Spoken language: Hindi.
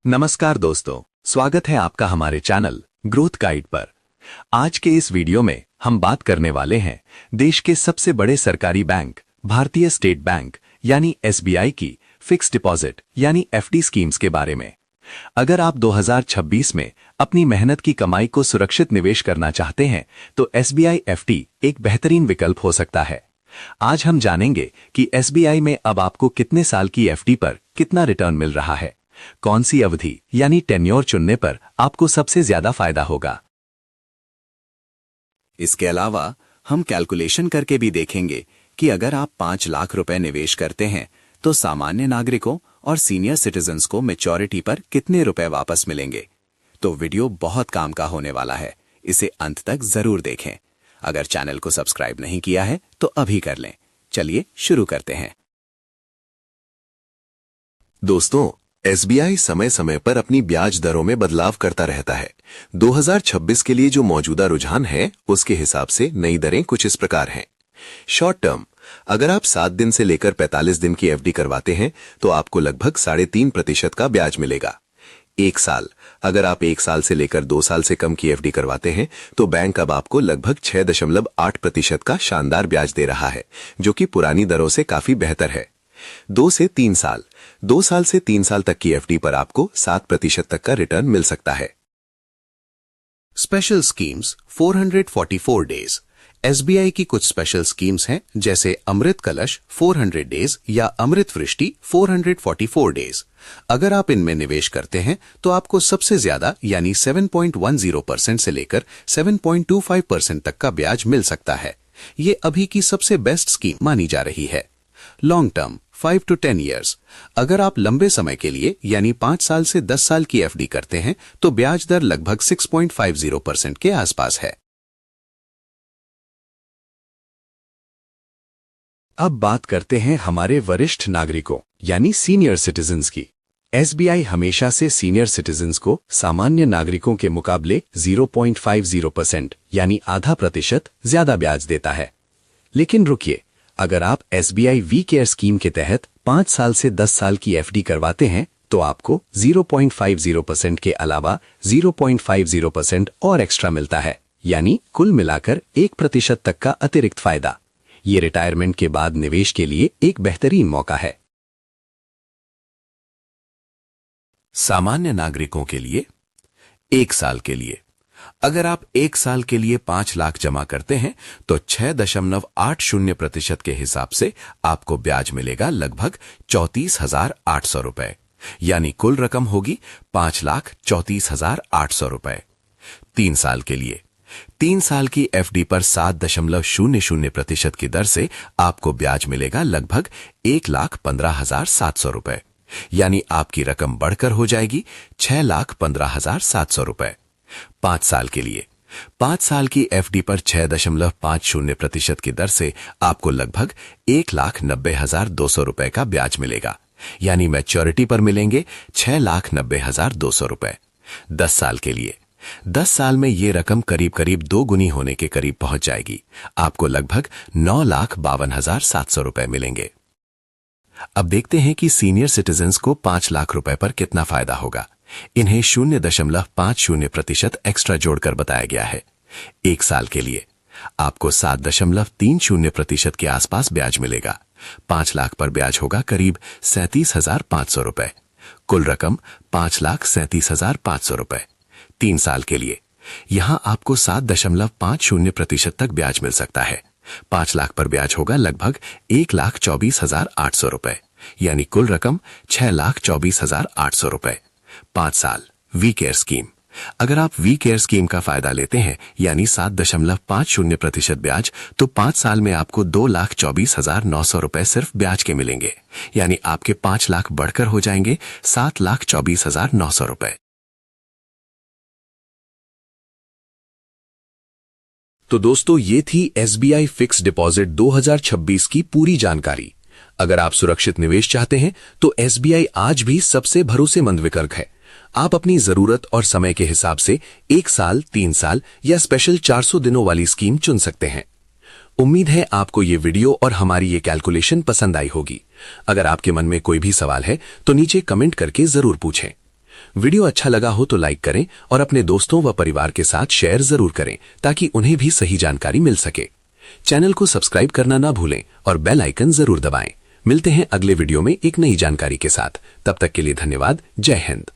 नमस्कार दोस्तों, स्वागत है आपका हमारे चैनल ग्रोथ गाइड पर। आज के इस वीडियो में हम बात करने वाले हैं देश के सबसे बड़े सरकारी बैंक भारतीय स्टेट बैंक यानी एसबीआई की फिक्स डिपॉजिट यानी एफडी स्कीम्स के बारे में। अगर आप 2026 में अपनी मेहनत की कमाई को सुरक्षित निवेश करना चाहते हैं तो एसबीआई एफडी एक बेहतरीन विकल्प हो सकता है। आज हम जानेंगे कि एसबीआई में अब आपको कितने साल की एफडी पर कितना रिटर्न मिल रहा है, कौन सी अवधि यानी टेन्योर चुनने पर आपको सबसे ज्यादा फायदा होगा। इसके अलावा हम कैलकुलेशन करके भी देखेंगे कि अगर आप 5 लाख रुपए निवेश करते हैं तो सामान्य नागरिकों और सीनियर सिटीजन्स को मैच्योरिटी पर कितने रुपए वापस मिलेंगे। तो वीडियो बहुत काम का होने वाला है, इसे अंत तक जरूर देखें। अगर चैनल को सब्सक्राइब नहीं किया है तो अभी कर लें। चलिए शुरू करते हैं। दोस्तों, एसबीआई समय समय पर अपनी ब्याज दरों में बदलाव करता रहता है। 2026 के लिए जो मौजूदा रुझान है उसके हिसाब से नई दरें कुछ इस प्रकार हैं। शॉर्ट टर्म, अगर आप 7 दिन से लेकर 45 दिन की एफडी करवाते हैं तो आपको लगभग 3.5% का ब्याज मिलेगा। 1 साल, अगर आप 1 साल से लेकर 2 साल से कम की एफडी करवाते हैं तो बैंक अब आपको लगभग 6.8% का शानदार ब्याज दे रहा है, जो कि पुरानी दरों से काफी बेहतर है। 2 से 3 साल, 2 साल से 3 साल तक की एफडी पर आपको 7% तक का रिटर्न मिल सकता है। Special schemes 444 days. एसबीआई की कुछ स्पेशल स्कीम्स हैं जैसे अमृत कलश 400 डेज या अमृत वृष्टि 444 डेज। अगर आप इनमें निवेश करते हैं तो आपको सबसे ज्यादा यानी 7.10% से लेकर 7.25% तक का ब्याज मिल सकता है। ये अभी की सबसे बेस्ट स्कीम मानी जा रही है। लॉन्ग टर्म 5 to 10 years, अगर आप लंबे समय के लिए यानी 5 साल से 10 साल की एफडी करते हैं तो ब्याज दर लगभग 6.50% के आसपास है। अब बात करते हैं हमारे वरिष्ठ नागरिकों यानी सीनियर सिटीजन्स की। एसबीआई हमेशा से सीनियर सिटीजन्स को सामान्य नागरिकों के मुकाबले 0.50% यानी आधा प्रतिशत ज्यादा ब्याज देता है। लेकिन रुकिए, अगर आप एसबीआई वी केयर स्कीम के तहत 5 साल से 10 साल की एफडी करवाते हैं तो आपको 0.50% के अलावा 0.50% और एक्स्ट्रा मिलता है, यानी कुल मिलाकर 1% तक का अतिरिक्त फायदा। ये रिटायरमेंट के बाद निवेश के लिए एक बेहतरीन मौका है। सामान्य नागरिकों के लिए 1 साल के लिए, अगर आप 1 साल के लिए 5 लाख जमा करते हैं तो 6.80% के हिसाब से आपको ब्याज मिलेगा लगभग 34,800 रुपए, यानी कुल रकम होगी 5,34,800 रुपए। 3 साल के लिए, 3 साल की एफडी पर 7.00% की दर से आपको ब्याज मिलेगा लगभग 1,15,700 रुपए, यानी आपकी रकम बढ़कर हो जाएगी 6,15,700 रुपए। 5 साल के लिए, 5 साल की एफडी पर 6.50% की दर से आपको लगभग 1,90,200 रुपए का ब्याज मिलेगा, यानी मैच्योरिटी पर मिलेंगे 6,90,200 रुपए। 10 साल के लिए, 10 साल में ये रकम करीब करीब 2 गुनी होने के करीब पहुंच जाएगी। आपको लगभग 9,52,700 रुपए मिलेंगे। अब देखते हैं कि सीनियर सिटीजन्स को 5 लाख रुपए पर कितना फायदा होगा। इन्हें 0.50% एक्स्ट्रा जोड़कर बताया गया है। 1 साल के लिए आपको 7.30% के आसपास ब्याज मिलेगा। 5 लाख पर ब्याज होगा करीब 37,500 रुपए। कुल रकम 5,37,500 रुपए। 3 साल के लिए यहां आपको 7.50% तक ब्याज मिल सकता है। 5 लाख पर ब्याज होगा लगभग 1,24,800 रुपए, यानी कुल रकम 6,24,800 रुपए। 5 साल वी केयर स्कीम, अगर आप वी केयर स्कीम का फायदा लेते हैं यानी 7.50% ब्याज, तो 5 साल में आपको 2,24,900 रुपए सिर्फ ब्याज के मिलेंगे, यानी आपके 5 लाख बढ़कर हो जाएंगे 7,24,900 रुपए। तो दोस्तों, ये थी एसबीआई फिक्स डिपॉजिट 2026 की पूरी जानकारी। अगर आप सुरक्षित निवेश चाहते हैं तो एसबीआई आज भी सबसे भरोसेमंद विकल्प है। आप अपनी जरूरत और समय के हिसाब से 1 साल, 3 साल या स्पेशल 400 दिनों वाली स्कीम चुन सकते हैं। उम्मीद है आपको ये वीडियो और हमारी ये कैलकुलेशन पसंद आई होगी। अगर आपके मन में कोई भी सवाल है तो नीचे कमेंट करके जरूर पूछें। वीडियो अच्छा लगा हो तो लाइक करें और अपने दोस्तों व परिवार के साथ शेयर जरूर करें ताकि उन्हें भी सही जानकारी मिल सके। चैनल को सब्सक्राइब करना ना भूलें और बेल आइकन जरूर दबाएं। मिलते हैं अगले वीडियो में एक नई जानकारी के साथ। तब तक के लिए धन्यवाद। जय हिंद।